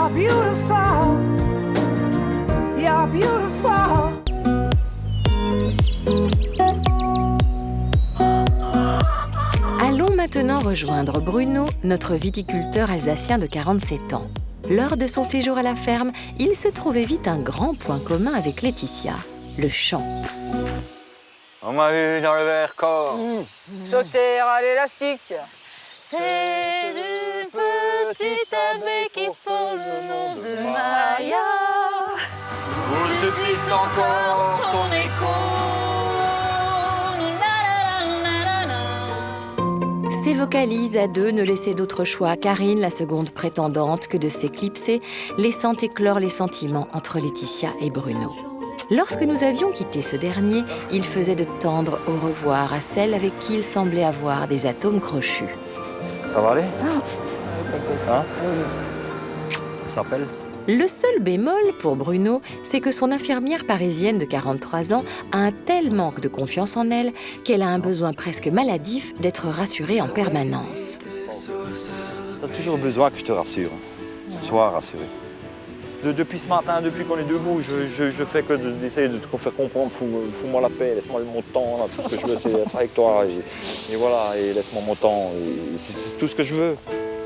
You're beautiful. You're beautiful. Allons maintenant rejoindre Bruno, notre viticulteur alsacien de 47 ans. Lors de son séjour à la ferme, il se trouvait vite un grand point commun avec Laetitia, le chant. On m'a eu dans le verre corps. Sauter à l'élastique. C'est une petite abeille qui porte le nom de Maya. Où subsiste encore ton écho. Ces vocalises à deux ne laissaient d'autre choix à Karine, la seconde prétendante, que de s'éclipser, laissant éclore les sentiments entre Laetitia et Bruno. Lorsque nous avions quitté ce dernier, il faisait de tendres au revoir à celle avec qui il semblait avoir des atomes crochus. Ça va aller? Hein? Ça s'appelle? Le seul bémol pour Bruno, c'est que son infirmière parisienne de 43 ans a un tel manque de confiance en elle qu'elle a un besoin presque maladif d'être rassurée en permanence. T'as toujours besoin que je te rassure. Sois rassuré. Depuis ce matin, depuis qu'on est debout, je fais que d'essayer de te faire comprendre, fous-moi la paix, laisse-moi mon temps, là, tout ce que je veux c'est être avec toi, et voilà, et laisse-moi mon temps, c'est tout ce que je veux.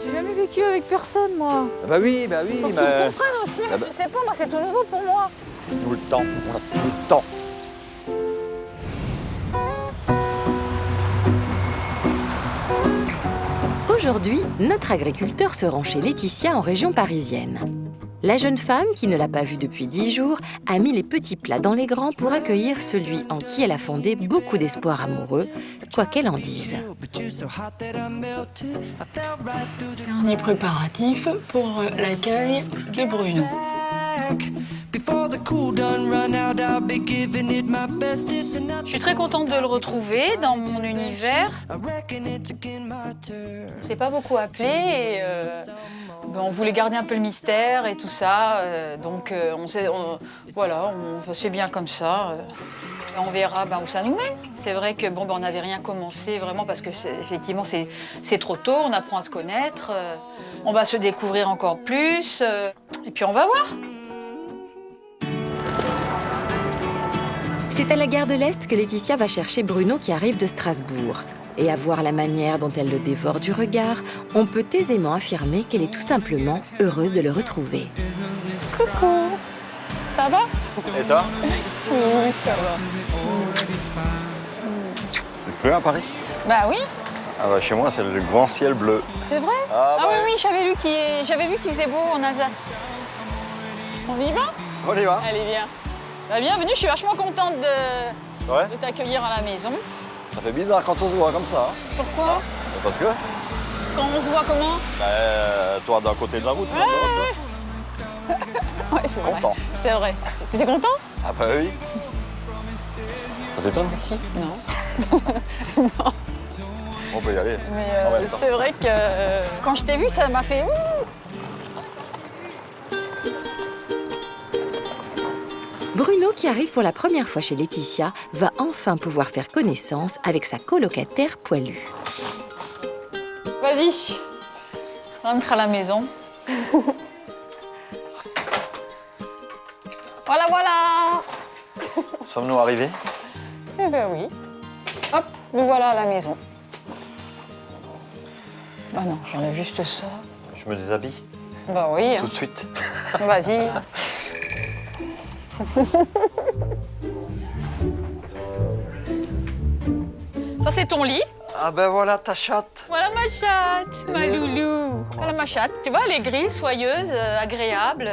J'ai jamais vécu avec personne, moi. Bah oui, Faut que tu me comprennes aussi, mais tu sais pas, moi, c'est tout nouveau pour moi. Laisse-nous le temps, on a tout le temps. Aujourd'hui, notre agriculteur se rend chez Laetitia en région parisienne. La jeune femme, qui ne l'a pas vu depuis 10 jours, a mis les petits plats dans les grands pour accueillir celui en qui elle a fondé beaucoup d'espoir amoureux, quoi qu'elle en dise. Dernier préparatif pour l'accueil de Bruno. Je suis très contente de le retrouver dans mon univers. On s'est pas beaucoup appelé et on voulait garder un peu le mystère et tout ça. Donc ça se fait bien comme ça. On verra où ça nous mène. C'est vrai que on n'avait rien commencé vraiment parce que effectivement c'est trop tôt. On apprend à se connaître. On va se découvrir encore plus. Et puis on va voir. C'est à la gare de l'Est que Laetitia va chercher Bruno qui arrive de Strasbourg. Et à voir la manière dont elle le dévore du regard, on peut aisément affirmer qu'elle est tout simplement heureuse de le retrouver. Coucou. Ça va? Et toi? Oui, ça va. Il pleut à Paris? Bah oui. Ah bah chez moi c'est le grand ciel bleu. C'est vrai? Ah bah oui, j'avais vu qu'il faisait beau en Alsace. On y va? On y va. Allez, viens. Bah, bienvenue, je suis vachement contente de t'accueillir à la maison. Ça fait bizarre quand on se voit comme ça. Pourquoi? Parce que Quand on se voit comment? toi d'un côté de la route, moi de l'autre. Ouais, c'est vrai. Content. C'est vrai. T'étais content? Ah bah oui. Ça t'étonne? Si. Non. Non. On peut y aller. Mais En même temps. c'est vrai que quand je t'ai vu, ça m'a fait ouh. Bruno, qui arrive pour la première fois chez Laetitia, va enfin pouvoir faire connaissance avec sa colocataire poilue. Vas-y. Rentre à la maison. Voilà. Sommes-nous arrivés? Eh ben oui. Hop, nous voilà à la maison. Bah non, j'enlève juste ça. Je me déshabille Bah oui. tout de suite. Vas-y. Ça, c'est ton lit. Ah ben voilà ta chatte. Voilà ma chatte, ma loulou. Voilà ma chatte. Tu vois, elle est grise, soyeuse, agréable.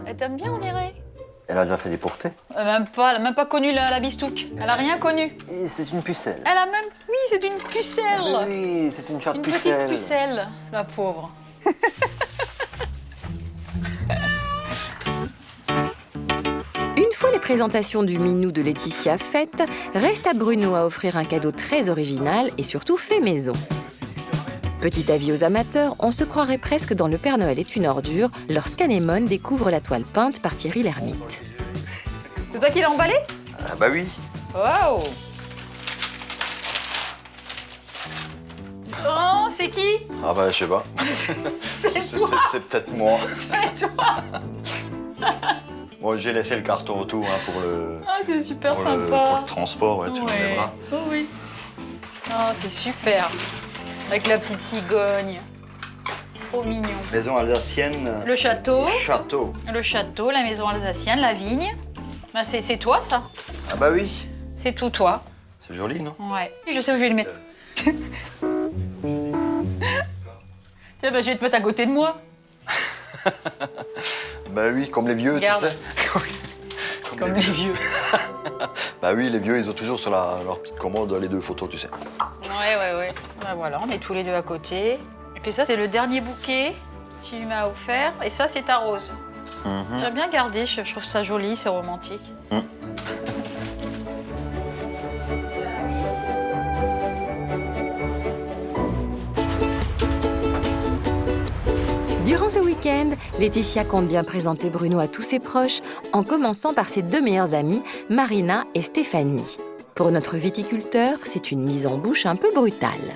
Elle t'aime bien, on dirait. Elle a déjà fait des portées? Elle n'a même pas connu la bistouque. Elle a rien connu. Et c'est une pucelle. Elle a même... Oui, c'est une pucelle. Oui, c'est une chatte Une pucelle. petite pucelle, la pauvre. Une fois les présentations du minou de Laetitia faites, reste à Bruno à offrir un cadeau très original et surtout fait maison. Petit avis aux amateurs, on se croirait presque dans Le Père Noël est une ordure lorsqu'Anémone découvre la toile peinte par Thierry Lhermitte. C'est toi qui l'as emballé? Ah bah oui. Waouh! Oh, c'est qui? Ah bah je sais pas. C'est toi. C'est peut-être moi. C'est toi. Moi j'ai laissé le carton autour hein, pour le. Ah, c'est super pour sympa. le transport, ouais, tu Ouais. l'enlèveras. Oh oui. Oh, c'est super. Avec la petite cigogne. Trop mignon. Maison alsacienne. Le château. Château. Le château, la maison alsacienne, la vigne. Bah, c'est toi, ça. Ah bah oui. C'est tout toi. C'est joli, non? Ouais. Je sais où je vais le mettre. Tiens, bah, je vais te mettre à côté de moi. Bah oui, comme les vieux, Regarde. tu sais. Comme les vieux. Bah oui, les vieux, ils ont toujours sur leur petite commode les 2 photos, tu sais. Ouais. Bah, voilà, on est tous les deux à côté. Et puis ça, c'est le dernier bouquet que tu m'as offert. Et ça, c'est ta rose. Mhm. J'aime bien garder, je trouve ça joli, c'est romantique. Durant ce week-end, Laetitia compte bien présenter Bruno à tous ses proches, en commençant par ses 2 meilleures amies, Marina et Stéphanie. Pour notre viticulteur, c'est une mise en bouche un peu brutale.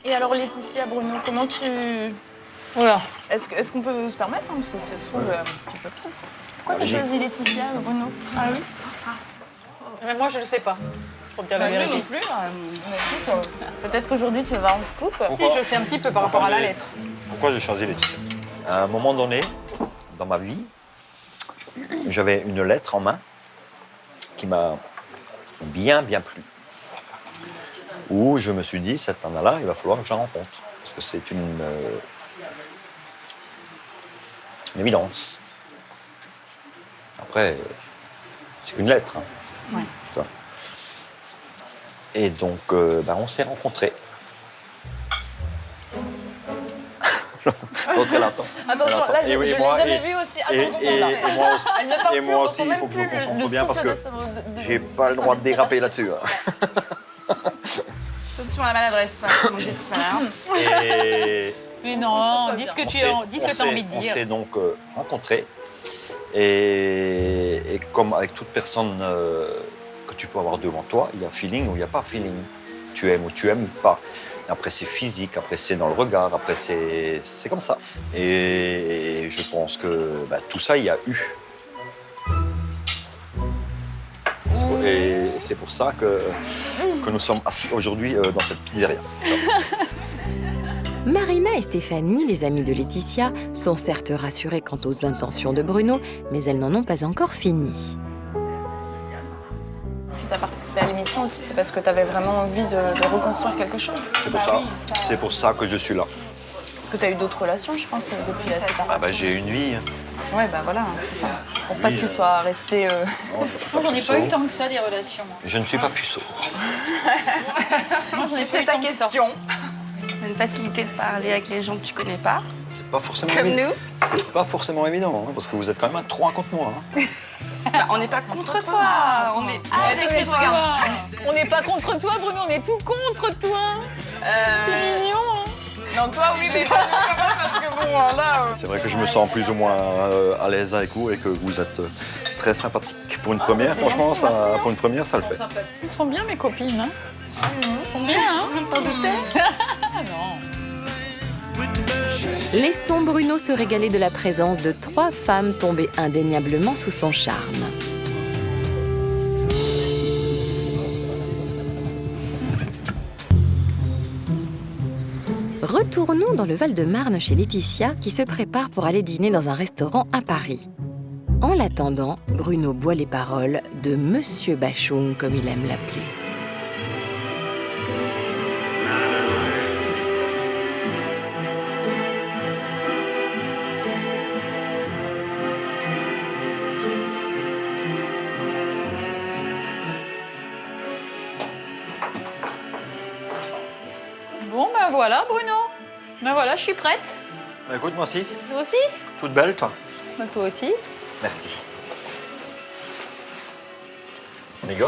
Et alors Laetitia, Bruno, comment tu... Oula. Est-ce qu'on peut se permettre hein, parce que ça se trouve, tu peux pas. Pourquoi t'as Allez-y. choisi Laetitia, Bruno? Ah oui. Mais moi, je le sais pas. Pour dire la vérité. plus. Peut-être qu'aujourd'hui tu vas en scoop. Si, je sais un petit peu par rapport à la lettre. Pourquoi j'ai choisi Laetitia? À un moment donné, dans ma vie, j'avais une lettre en main qui m'a bien plu. Où je me suis dit, cette nana-là, il va falloir que je la rencontre. Parce que c'est une évidence. Après, c'est qu'une lettre. Hein. Ouais. Ça. Et donc, on s'est rencontrés. L'autre, elle attend. Attention, Elle attend. là, Et je oui, l'ai moi, jamais et- vu aussi Et, attention là. moi aussi, Elle ne parle et plus, moi on aussi, entend il même faut que je me plus concentre le bien parce que souffle de- j'ai pas le droit de déraper là-dessus. hein. Attention à la maladresse, comme on dit tout à l'heure. Et Mais non, dis ce que on tu s'est- as, dis ce que tu as envie de On dire. s'est donc rencontrés. Et comme avec toute personne que tu peux avoir devant toi, il y a feeling ou il n'y a pas feeling. Tu aimes ou tu aimes pas. Après, c'est physique, après, c'est dans le regard, après, c'est comme ça. Et je pense que tout ça, il y a eu. Et c'est pour ça que nous sommes assis aujourd'hui dans cette pizzeria. Marina et Stéphanie, les amies de Laetitia, sont certes rassurées quant aux intentions de Bruno, mais elles n'en ont pas encore fini. Si tu as participé à l'émission aussi, c'est parce que tu avais vraiment envie de reconstruire quelque chose. C'est pour ça que je suis là. Parce que tu as eu d'autres relations, je pense, depuis la séparation. J'ai une vie. hein. Ouais, voilà, c'est ça. Je pense pas que tu Oui, sois resté... Non, je suis Moi, j'en ai puceau. pas eu tant que ça des relations. moi. Je ne suis pas puceau. Moi, j'en ai pas eu C'est ta tant que ça. question. Une facilité de parler avec les gens que tu connais pas, C'est pas forcément comme évident. nous. C'est pas forcément évident, hein, parce que vous êtes quand même à 3 contre moi. hein. On n'est pas contre toi, on est avec toi. On n'est pas contre toi, Bruno, on est tout contre toi. C'est mignon, hein. Non, toi, oui, mais pas nous, quand même, parce que bon, là... C'est vrai que je me sens plus ou moins à l'aise avec vous et que vous êtes très sympathique. Pour une première, franchement, pour une première, ça le fait. Ils sont bien, mes copines. Hein. Ils sont bien, hein. T'en doutais? Ah non. Laissons Bruno se régaler de la présence de 3 femmes tombées indéniablement sous son charme. Retournons dans le Val-de-Marne chez Laetitia qui se prépare pour aller dîner dans un restaurant à Paris. En l'attendant, Bruno boit les paroles de Monsieur Bachung, comme il aime l'appeler. Bon, ben voilà, Bruno. Ben voilà, je suis prête. Écoute, moi aussi. Toi aussi? Toute belle, toi. Ben, toi aussi. Merci. On y go?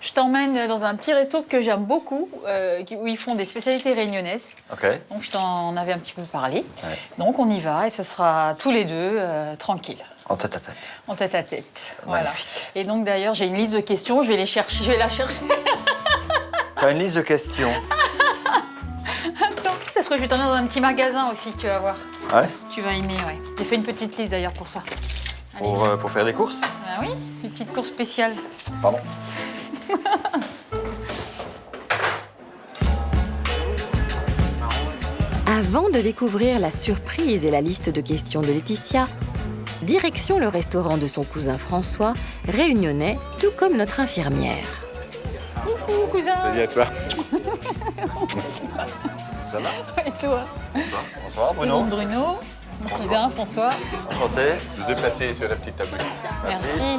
Je t'emmène dans un petit resto que j'aime beaucoup, où ils font des spécialités réunionnaises. Ok. Donc, je t'en avais un petit peu parlé. Ouais. Donc, on y va et ce sera tous les deux tranquilles, En tête à tête. en tête à tête. Voilà. Magnifique. Et donc, d'ailleurs, j'ai une liste de questions. Je vais les chercher. Je vais la chercher. T'as une liste de questions. Parce que je vais t'emmener dans un petit magasin aussi, tu vas voir. Ouais. Tu vas aimer, ouais. J'ai fait une petite liste d'ailleurs pour ça. Allez. Pour faire les courses. Ah oui, une petite course spéciale. Pardon. Avant de découvrir la surprise et la liste de questions de Laetitia, direction le restaurant de son cousin François, réunionnais, tout comme notre infirmière. Coucou, cousin. Salut à toi. Ça va? Et toi? Bonsoir Bruno. Bruno, mon cousin François. Enchanté. Je vous ai placé sur la petite table. Merci.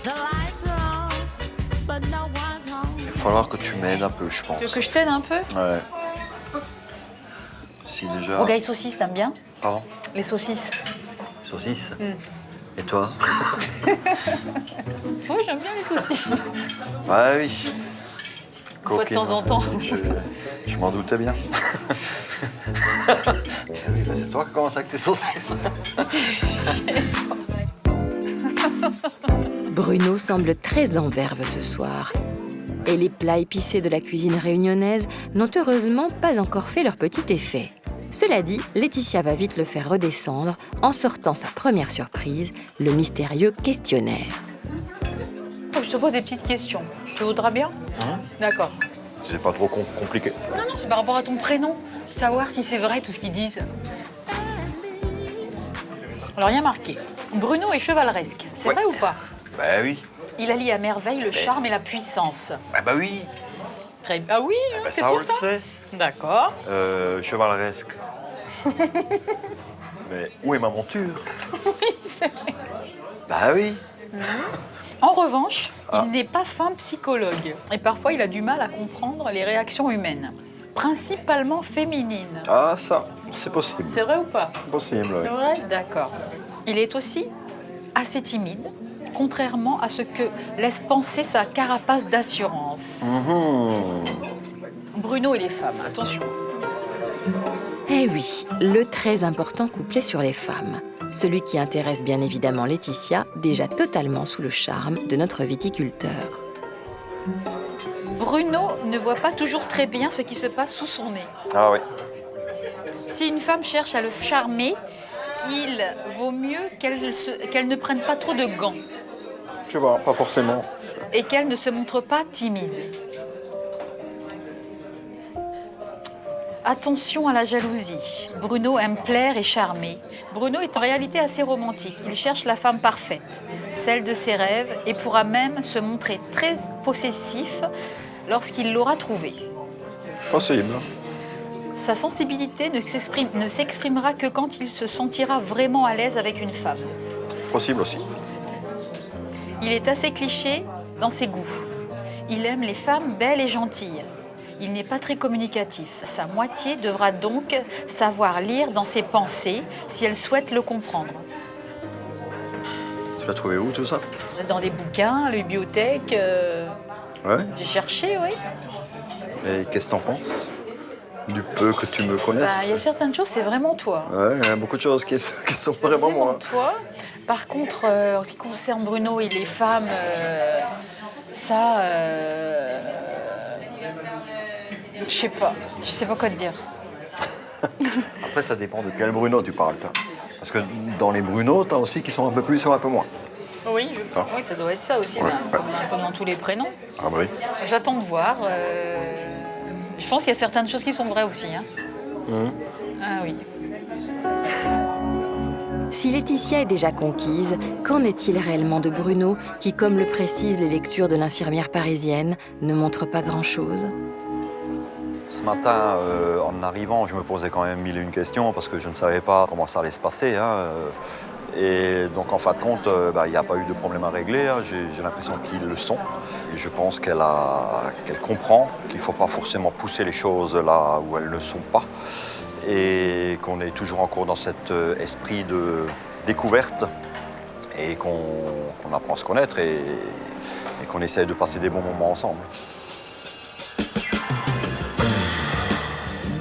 The lights are on, but no one's home. Il va falloir que tu m'aides un peu, je pense. Tu veux que je t'aide un peu? Ouais. Si déjà... Rogaille saucisse, t'aimes bien? Pardon? Les saucisses. Saucisse. Et toi? Oui, j'aime bien les saucisses. Ouais, oui. Une fois de temps en temps. Je m'en doutais bien. Oui, bah c'est toi qui commences avec tes saucisses. Bruno semble très en verve ce soir. Et les plats épicés de la cuisine réunionnaise n'ont heureusement pas encore fait leur petit effet. Cela dit, Laetitia va vite le faire redescendre en sortant sa première surprise, le mystérieux questionnaire. Oh, je te pose des petites questions. Tu voudras bien? D'accord. C'est pas trop compliqué. Non, non, c'est par rapport à ton prénom. Savoir si c'est vrai tout ce qu'ils disent. Alors, il y a marqué. Bruno est chevaleresque. C'est vrai ou pas? Bah oui. Il allie à merveille le charme et la puissance. Bah oui. Très bien. Ah oui, hein, Bah c'est ça, on pour le ça. sait. D'accord. Chevaleresque. Mais où est ma monture? Oui, c'est vrai. Bah oui. En revanche, il n'est pas fin psychologue. Et parfois, il a du mal à comprendre les réactions humaines. Principalement féminines. Ah ça, c'est possible. C'est vrai ou pas? Possible, oui. C'est vrai? D'accord. Il est aussi assez timide, contrairement à ce que laisse penser sa carapace d'assurance. Bruno et les femmes, attention. Eh oui, le très important couplet sur les femmes. Celui qui intéresse bien évidemment Laetitia, déjà totalement sous le charme de notre viticulteur. Bruno ne voit pas toujours très bien ce qui se passe sous son nez. Ah oui. Si une femme cherche à le charmer, il vaut mieux qu'elle ne prenne pas trop de gants Je sais pas forcément. et qu'elle ne se montre pas timide. Attention à la jalousie. Bruno aime plaire et charmer. Bruno est en réalité assez romantique. Il cherche la femme parfaite, celle de ses rêves, et pourra même se montrer très possessif lorsqu'il l'aura trouvée. Possible. Sa sensibilité ne s'exprimera que quand il se sentira vraiment à l'aise avec une femme. Possible aussi. Il est assez cliché dans ses goûts. Il aime les femmes belles et gentilles. Il n'est pas très communicatif. Sa moitié devra donc savoir lire dans ses pensées si elle souhaite le comprendre. Tu l'as trouvé où tout ça? Dans des bouquins, les bibliothèques, Ouais. j'ai cherché, oui. Et qu'est-ce que t'en penses? Du peu que tu me Bah, connaisses. il y a certaines choses, c'est vraiment toi. Ouais, il y a beaucoup de choses qui sont vraiment moi. toi. Par contre, en ce qui concerne Bruno et les femmes, ça... je sais pas quoi te dire. Après, ça dépend de quel Bruno tu parles, toi. Parce que dans les Bruno, t'as aussi qui sont un peu plus ou un peu moins. Oui, Ah. oui, ça doit être ça aussi, Ouais, ben, comme dans tous les prénoms. Ah bah oui. J'attends de voir. Je pense qu'il y a certaines choses qui sont vraies aussi. Hein. Ah oui. Si Laetitia est déjà conquise, qu'en est-il réellement de Bruno, qui, comme le précisent les lectures de l'infirmière parisienne, ne montre pas grand-chose? Ce matin, en arrivant, je me posais quand même mille et une questions parce que je ne savais pas comment ça allait se passer. Hein. Et donc, en fin de compte, il n'y a pas eu de problème à régler. Hein. J'ai l'impression qu'ils le sont. Et je pense qu'elle comprend qu'il ne faut pas forcément pousser les choses là où elles ne sont pas. Et qu'on est toujours encore dans cet esprit de découverte et qu'on apprend à se connaître et qu'on essaie de passer des bons moments ensemble.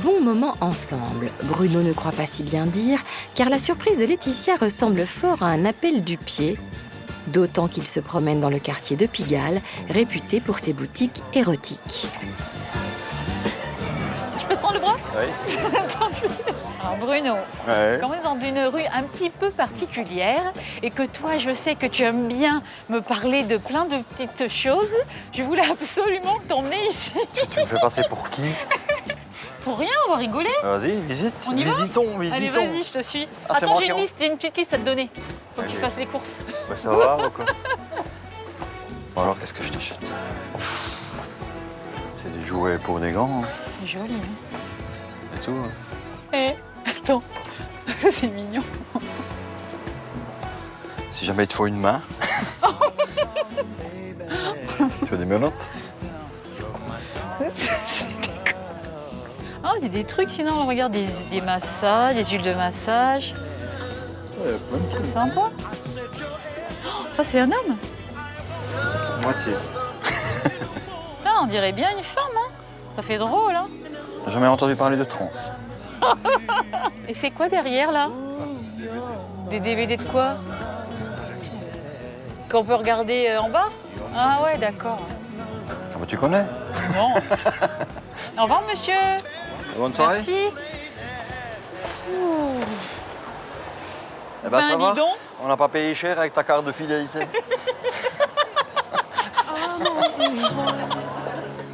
Bon moment ensemble, Bruno ne croit pas si bien dire, car la surprise de Laetitia ressemble fort à un appel du pied. d'autant qu'il se promène dans le quartier de Pigalle, réputé pour ses boutiques érotiques. Je peux te prendre le bras? Oui. Alors Bruno, Ouais. quand on est dans une rue un petit peu particulière et que toi, je sais que tu aimes bien me parler de plein de petites choses, je voulais absolument t'emmener ici. Tu me fais passer pour qui? Pour rien, on va rigoler. Vas-y, visite. On y va? Visitons, Allez, visitons. vas-y, je te suis. Ah, c'est Attends, moi j'ai qui une en- liste, j'ai une petite liste à te donner. Faut que tu Ok. fasses les courses. Bah, ça va ou quoi? Bon, alors, qu'est-ce que je t'achète? C'est des jouets pour des grands, hein, C'est joli, hein? et tout. hein. Eh, attends, c'est mignon. Si jamais il te faut une main. Tu veux des menottes? Ah, il y a des trucs, sinon, on regarde des massages, des huiles de massage. C'est sympa. Oh, ça, c'est un homme. Moitié. Ah, on dirait bien une femme, hein. Ça fait drôle, hein. J'ai jamais entendu parler de trans. Et c'est quoi derrière, là? Des DVD de quoi? Qu'on peut regarder en bas? Ah ouais, d'accord. Ah bah, tu connais? Non. Au revoir, monsieur. Bonne soirée. Merci. Eh ben, ça va? dis donc. On n'a pas payé cher avec ta carte de fidélité.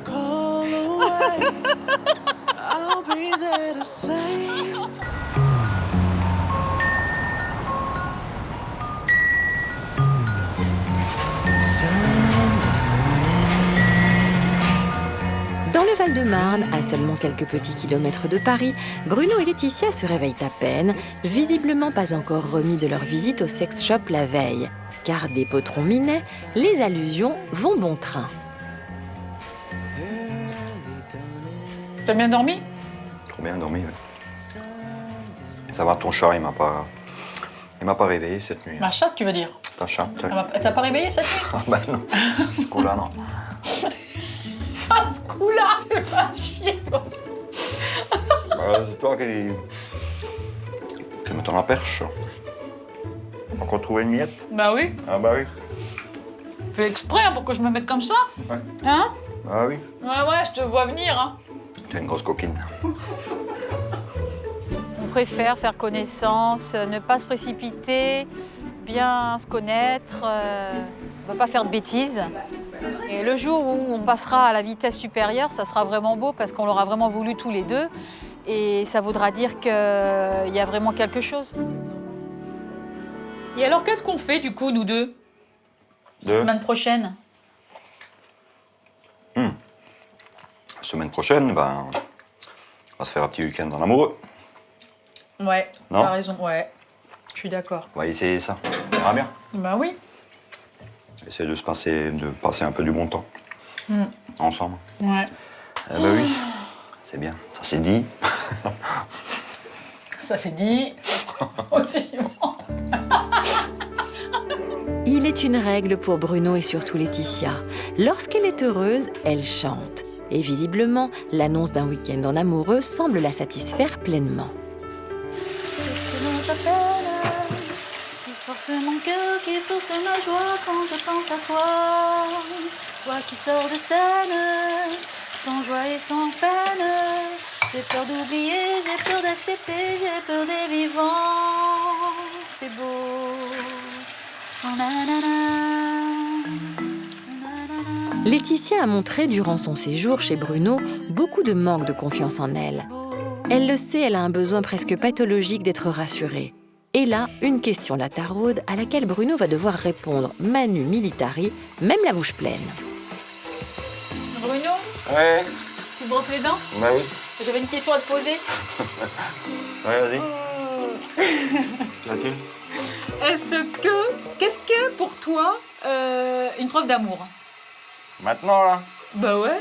Call away. I'll be there to save. Dans le Val-de-Marne, à seulement quelques petits kilomètres de Paris, Bruno et Laetitia se réveillent à peine, visiblement pas encore remis de leur visite au sex shop la veille. Car des potrons minets, les allusions vont bon train. T'as bien dormi? Trop bien dormi, oui. Ça va, ton chat, il m'a pas réveillé cette nuit. Ma chatte, tu veux dire? Ta chatte? Elle t'a pas réveillé cette nuit? Ah ben non, ce coup-là, non. Ah, ce coup-là, fais pas chier, toi. C'est toi qui me tends la perche. Encore trouver une miette? Bah oui. Ah bah oui. Fais exprès hein, pour que je me mette comme ça. Ouais. Hein? Ah oui. Ouais, je te vois venir. Hein. T'es une grosse coquine. On préfère faire connaissance, ne pas se précipiter, bien se connaître, on va pas faire de bêtises. Et le jour où on passera à la vitesse supérieure, ça sera vraiment beau parce qu'on l'aura vraiment voulu tous les deux. Et ça voudra dire qu'il y a vraiment quelque chose. Et alors, qu'est-ce qu'on fait du coup, nous deux? La semaine prochaine? Semaine prochaine, ben, on va se faire un petit week-end en amoureux. Ouais, Non. t'as raison, ouais. Je suis d'accord. On va essayer ça. Ça ira bien. Bah oui. Essayer de passer un peu du bon temps. Ensemble. Ouais. Eh ben oui, c'est bien. Ça c'est dit. Ça c'est dit. Aussi bon. Il est une règle pour Bruno et surtout Laetitia. Lorsqu'elle est heureuse, elle chante. Et visiblement, l'annonce d'un week-end en amoureux semble la satisfaire pleinement. Qui force mon cœur, qui force ma joie quand je pense à toi. Toi qui sors de scène, sans joie et sans peine. J'ai peur d'oublier, j'ai peur d'accepter, j'ai peur des vivants. T'es beau. Oh, nanana. Laetitia a montré durant son séjour chez Bruno beaucoup de manque de confiance en elle. Elle le sait, elle a un besoin presque pathologique d'être rassurée. Et là, une question la taraude à laquelle Bruno va devoir répondre manu militari, même la bouche pleine. Bruno, Ouais. tu brosses les dents? Bah oui. J'avais une question à te poser. Ouais, vas-y. Laquelle? Qu'est-ce que pour toi une preuve d'amour? Maintenant là. Bah ouais.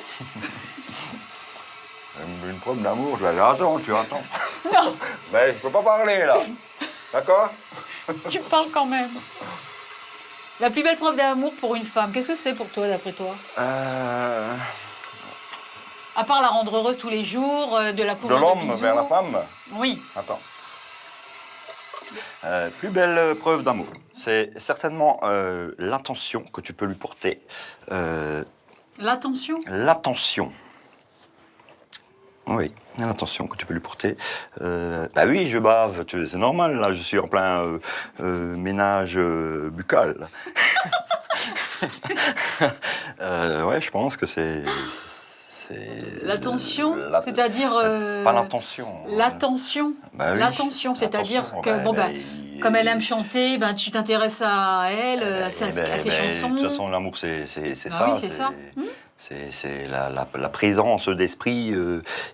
Une preuve d'amour, je vais aller attendre, tu attends. Non, Ben, je peux pas parler là. D'accord? tu parles quand même. La plus belle preuve d'amour pour une femme, qu'est-ce que c'est pour toi, d'après toi? À part la rendre heureuse tous les jours, de la De couvrir de l'homme bisous. vers la femme? Oui. Attends. Plus belle preuve d'amour. C'est certainement l'attention que tu peux lui porter. L'attention. L'attention. Oui, l'attention que tu peux lui porter. Bah oui, je bave, c'est normal, là, je suis en plein ménage buccal. Ouais, je pense que c'est L'attention, la- c'est-à-dire... Pas l'intention. L'attention. Bah oui, L'attention, c'est-à-dire l'attention, que, bah, bon, bah, bah, comme elle aime chanter, ben, tu t'intéresses à elle, à ses chansons. De toute façon, l'amour, c'est Ah ça. oui, c'est ça. C'est la présence d'esprit,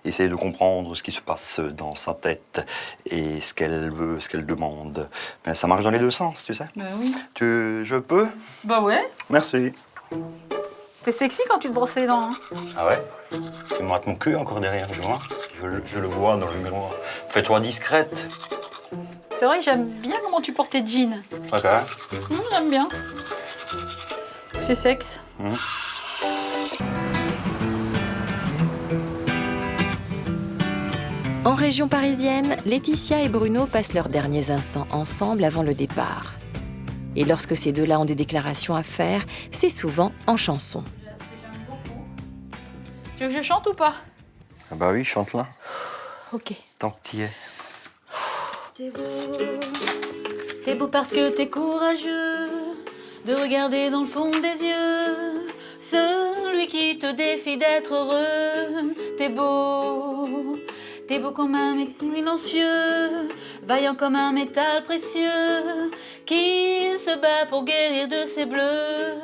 essayer de comprendre ce qui se passe dans sa tête et ce qu'elle veut, ce qu'elle demande. Ben, ça marche dans les deux sens, tu sais. Ben oui. Je peux? Bah ouais. Merci. T'es sexy quand tu te brosses les dents. Hein. Ah ouais? Tu me rates mon cul encore derrière, tu vois? Je le vois dans le miroir. Fais-toi discrète. C'est vrai que j'aime bien comment tu portes tes jeans. Ok. J'aime bien. C'est sexe. En région parisienne, Laetitia et Bruno passent leurs derniers instants ensemble avant le départ. Et lorsque ces deux-là ont des déclarations à faire, c'est souvent en chanson. Tu veux que je chante ou pas? Ah bah oui, chante là. Ok. Tant que t'y es. T'es beau parce que t'es courageux de regarder dans le fond des yeux celui qui te défie d'être heureux. T'es beau comme un mec silencieux, vaillant comme un métal précieux, qui se bat pour guérir de ses bleus.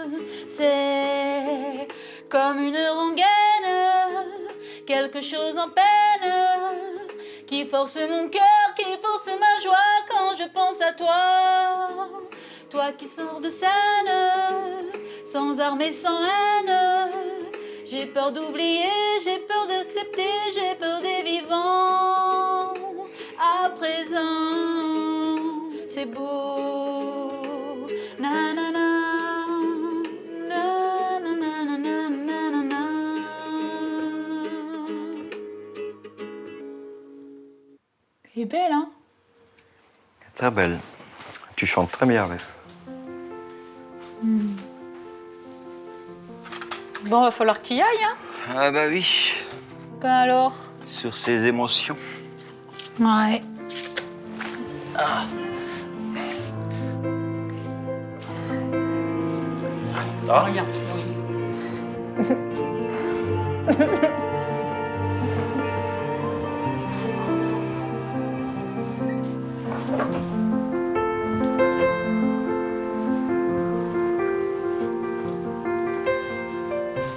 C'est comme une rengaine, quelque chose en peine, qui force mon cœur, qui force ma joie quand je pense à toi. Toi qui sors de scène, sans armes et sans haine. J'ai peur d'oublier, j'ai peur d'accepter, j'ai peur des vivants. À présent, c'est beau. Na na na. Na na na na na na na. Elle est belle, hein? Très belle. Tu chantes très bien, Ref. Bon, va falloir que tu y ailles, hein? Ah bah oui. Ben alors? Sur ses émotions. Ouais. Ah. Regarde.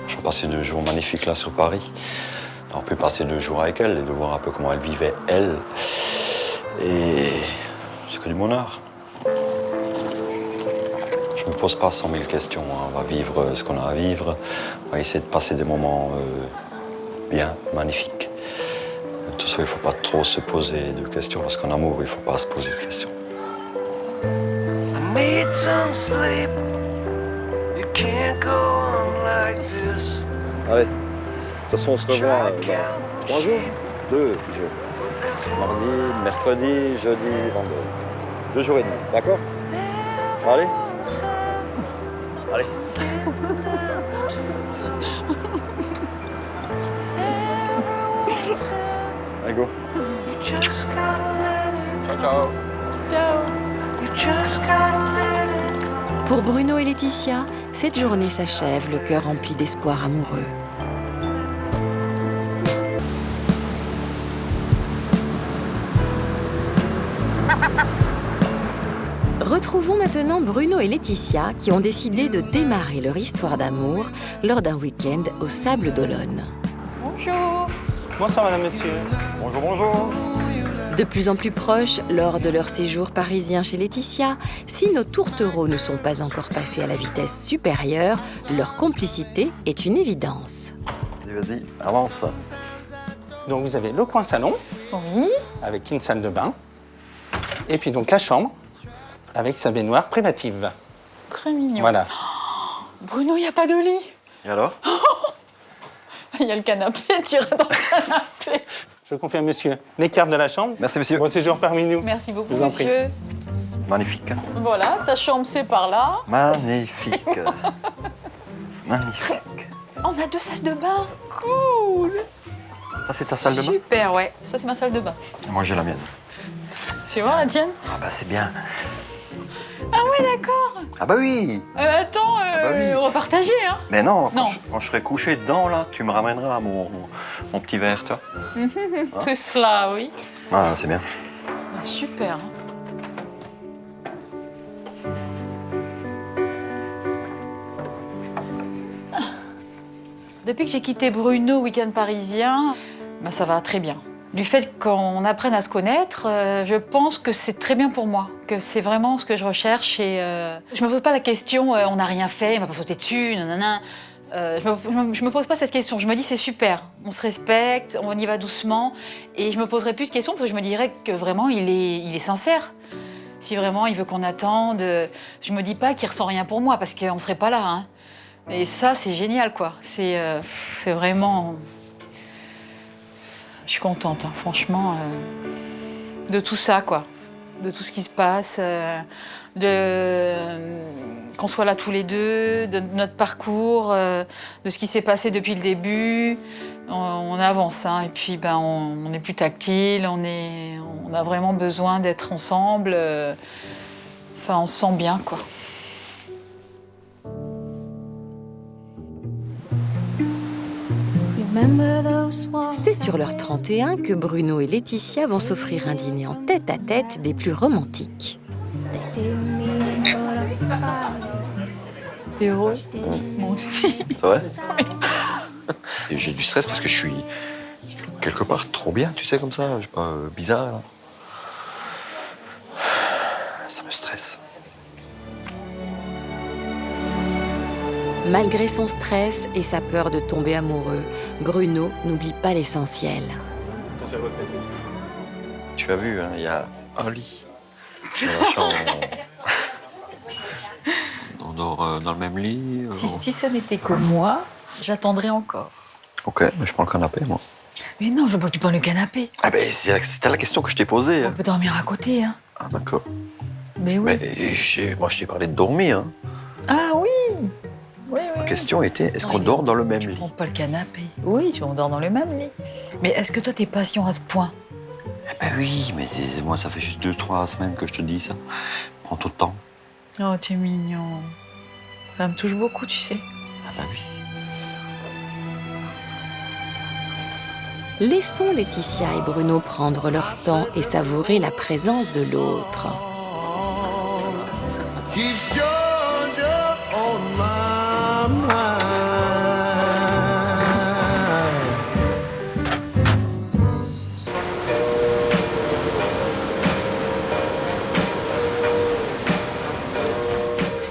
J'ai passé 2 jours magnifiques là sur Paris. On pu passer 2 jours avec elle et de voir un peu comment elle vivait, elle. Et c'est que du bonheur. Je me pose pas 100 000 questions. Hein. On va vivre ce qu'on a à vivre. On va essayer de passer des moments bien, magnifiques. Tout ça, il ne faut pas trop se poser de questions parce qu'en amour, il ne faut pas se poser de questions. I need some sleep. You can't go on like this. Allez, de toute façon, on se revoit dans 3 jours. 2 jours. Mardi, mercredi, jeudi, vendredi. 2 jours et demi, d'accord? Allez. Allez. Allez, go. You just gotta let it Ciao, ciao. Ciao. You just gotta let it. Pour Bruno et Laetitia, cette journée s'achève, le cœur rempli d'espoir amoureux. Retrouvons maintenant Bruno et Laetitia qui ont décidé de démarrer leur histoire d'amour lors d'un week-end au Sable d'Olonne. Bonjour. Bonsoir, madame, monsieur. Bonjour, bonjour. De plus en plus proches, lors de leur séjour parisien chez Laetitia, si nos tourtereaux ne sont pas encore passés à la vitesse supérieure, leur complicité est une évidence. Vas-y, avance. Donc, vous avez le coin salon, Oui. avec une salle de bain. Et puis, donc, la chambre, avec sa baignoire privative. Très mignon. Voilà. Bruno, il n'y a pas de lit. Et alors? Il y a le canapé, tire dans le canapé. Je confie à monsieur les cartes de la chambre. Merci, monsieur. Bon séjour parmi nous. Merci beaucoup, Je vous en prie. monsieur. Magnifique. Hein. Voilà, ta chambre, c'est par là. Magnifique. Magnifique. On a 2 salles de bain. Cool. Ça, c'est ta salle de bain? Super, ouais. Ça, c'est ma salle de bain. Moi, j'ai la mienne. C'est voir la tienne? Ah bah, c'est bien. Ah ouais, d'accord. Ah bah oui. Attends, bah oui. on va partager, hein. Mais non, Non. Quand je serai couché dedans, là, tu me ramèneras mon petit verre, toi. C'est cela, oui. Ah, c'est bien. Ah, super. hein. Depuis que j'ai quitté Bruno, week-end parisien, bah, ça va très bien. Du fait qu'on apprenne à se connaître, je pense que c'est très bien pour moi, que c'est vraiment ce que je recherche. Et je me pose pas la question, on n'a rien fait, il m'a pas sauté dessus, nanana. Je me pose pas cette question. Je me dis c'est super, on se respecte, on y va doucement, et je me poserai plus de questions parce que je me dirais que vraiment il est sincère. Si vraiment il veut qu'on attende, je me dis pas qu'il ressent rien pour moi parce qu'on serait pas là. Hein. Et ça c'est génial quoi. C'est vraiment. Je suis contente, hein, franchement, de tout ça, quoi. De tout ce qui se passe, qu'on soit là tous les deux, de notre parcours, de ce qui s'est passé depuis le début. On avance, hein, et puis ben, on est plus tactile, on a vraiment besoin d'être ensemble. Enfin, on se sent bien, quoi. C'est sur leur 31 que Bruno et Laetitia vont s'offrir un dîner en tête-à-tête des plus romantiques. T'es heureux? Moi aussi. C'est vrai? Et j'ai du stress parce que je suis quelque part trop bien, tu sais, comme ça. Je sais pas, bizarre. Là. Ça me stresse. Malgré son stress et sa peur de tomber amoureux, Bruno n'oublie pas l'essentiel. Tu as vu, hein, il y a un lit dans la chambre. On dort dans le même lit. Si ça n'était que moi, j'attendrais encore. Ok, mais je prends le canapé, moi. Mais non, je veux pas que tu prennes le canapé. Ah ben, c'était la question que je t'ai posée. On peut dormir à côté, hein. Ah d'accord. Mais oui. Mais moi, je t'ai parlé de dormir. Hein. Ah oui. Oui, La question était, est-ce qu'on dort dans le même tu lit? prends pas le canapé. Oui, on dort dans le même lit. Mais est-ce que toi, t'es patient à ce point? Eh ben oui, mais moi, ça fait juste 2-3 semaines que je te dis ça. Prends tout le temps. Oh, t'es mignon. Ça me touche beaucoup, tu sais. Ah ben oui. Laissons Laetitia et Bruno prendre leur temps et savourer la présence de l'autre.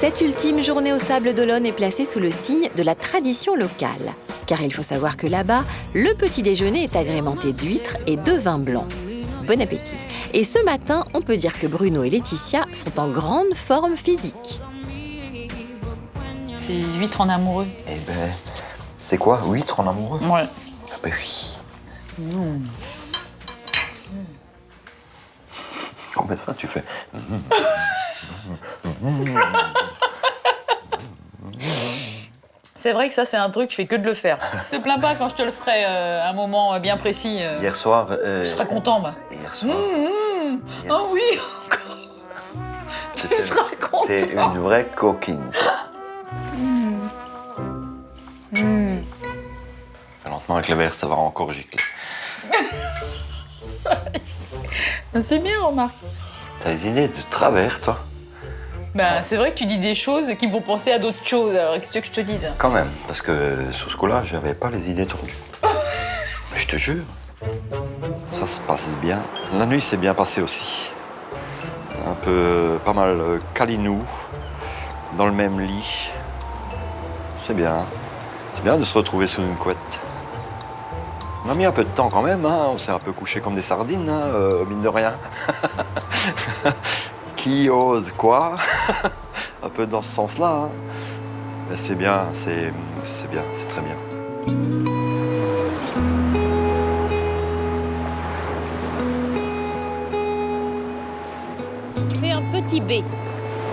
Cette ultime journée au Sable d'Olonne est placée sous le signe de la tradition locale. Car il faut savoir que là-bas, le petit déjeuner est agrémenté d'huîtres et de vin blanc. Bon appétit. Et ce matin, on peut dire que Bruno et Laetitia sont en grande forme physique. C'est huîtres en amoureux. Eh ben, c'est quoi, huîtres en amoureux? Ouais. Ah ben oui. Combien de fois tu fais? C'est vrai que ça, c'est un truc, je fais que de le faire. Te plains pas quand je te le ferai un moment bien précis. Hier soir... Je serai content, moi. Hier soir... Oh oui, encore. Tu seras content. T'es une vraie coquine, toi. Fais lentement avec le verre, ça va encore gicler. C'est bien, remarque. T'as des idées de travers, toi? Bah, c'est vrai que tu dis des choses qui me font penser à d'autres choses. Alors, qu'est-ce que je te dise? Quand même, parce que sur ce coup-là, j'avais pas les idées tordues. Mais je te jure, ça se passe bien. La nuit s'est bien passée aussi. Un peu, pas mal câlinou, dans le même lit. C'est bien. C'est bien de se retrouver sous une couette. On a mis un peu de temps quand même, hein. On s'est un peu couché comme des sardines, hein, mine de rien. Qui ose quoi? Un peu dans ce sens-là. Hein. Mais c'est bien, c'est bien, c'est très bien. fais un petit B.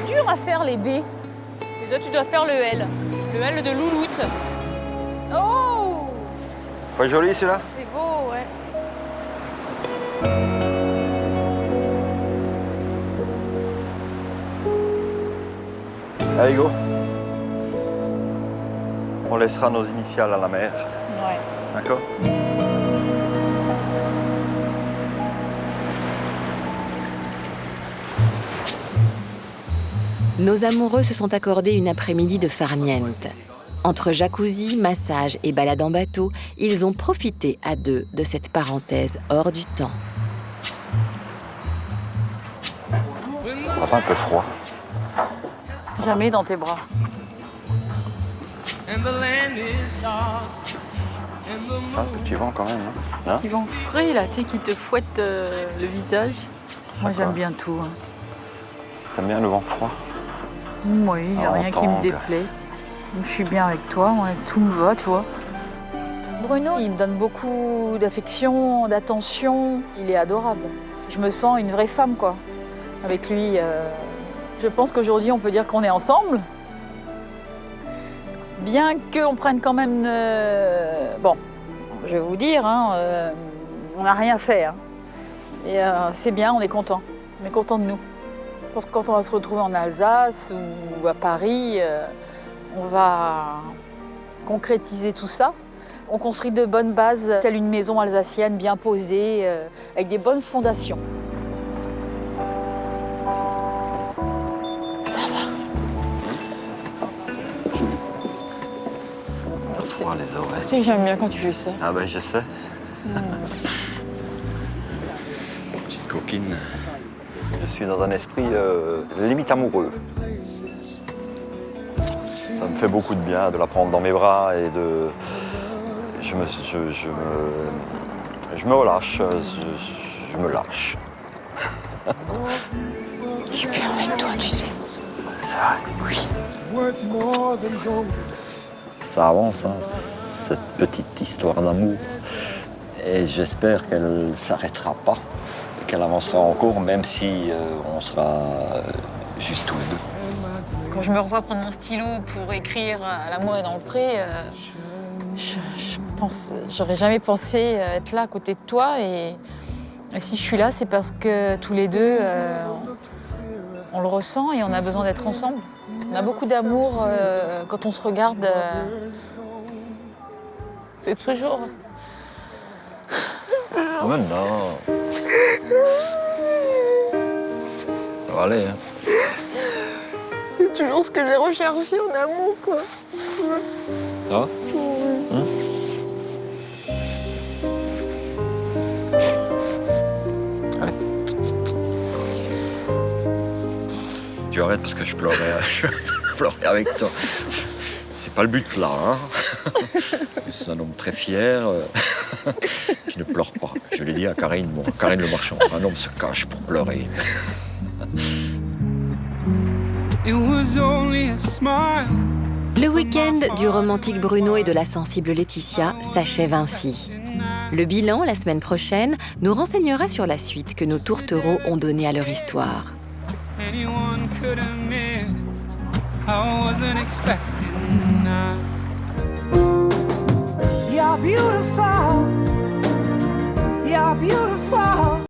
Dur à faire les B. Et toi, tu dois faire le L. Le L de louloute. Oh! Pas joli celui-là? C'est beau, ouais. Allez, go. On laissera nos initiales à la mer. Ouais. D'accord? Nos amoureux se sont accordés une après-midi de farniente. Entre jacuzzi, massage et balade en bateau, ils ont profité à deux de cette parenthèse hors du temps. Ça va pas un peu froid? Jamais dans tes bras. C'est un petit vent quand même, hein? Qui vont frais là, tu sais, qui te fouette le visage. Moi, j'aime bien tout. Hein. T'aimes bien le vent froid? Oui, il n'y a Ah, rien qui me tangue. déplaît. Je suis bien avec toi, ouais, tout me va, tu vois. Bruno, il me donne beaucoup d'affection, d'attention. Il est adorable. Je me sens une vraie femme, quoi. Avec lui, je pense qu'aujourd'hui, on peut dire qu'on est ensemble. Bien qu'on prenne quand même... Bon, je vais vous dire, hein, on n'a rien fait. Hein. Et c'est bien, on est content. On est content de nous. Je pense que quand on va se retrouver en Alsace ou à Paris, on va concrétiser tout ça. On construit de bonnes bases, telle une maison alsacienne bien posée, avec des bonnes fondations. Ça va. T'as froid les oreilles. Tu sais, j'aime bien quand tu fais ça. Ah ben je sais. Petite coquine. Je suis dans un esprit limite amoureux. Ça me fait beaucoup de bien de la prendre dans mes bras et de... Je me relâche, je me lâche. Je suis bien avec toi, tu sais. C'est vrai? Oui. Ça avance, hein, cette petite histoire d'amour. Et j'espère qu'elle ne s'arrêtera pas. Qu'elle avancera encore, même si on sera juste tous les deux. Quand je me revois prendre mon stylo pour écrire L'amour est dans le pré, j'aurais jamais pensé être là à côté de toi. Et si je suis là, c'est parce que tous les deux, on le ressent et on a besoin d'être ensemble. On a beaucoup d'amour quand on se regarde. C'est toujours... Oh, mais non. Ça va aller, hein. C'est toujours ce que j'ai recherché en amour, quoi. Ça va? Allez. Tu arrêtes parce que je pleurais avec toi. C'est pas le but là, hein. Je suis un homme très fier qui ne pleure pas. Je l'ai dit à Karine, bon, Karine le Marchand. Un homme se cache pour pleurer. Le week-end du romantique Bruno et de la sensible Laetitia s'achève ainsi. Le bilan, la semaine prochaine, nous renseignera sur la suite que nos tourtereaux ont donnée à leur histoire. You're beautiful. You're beautiful.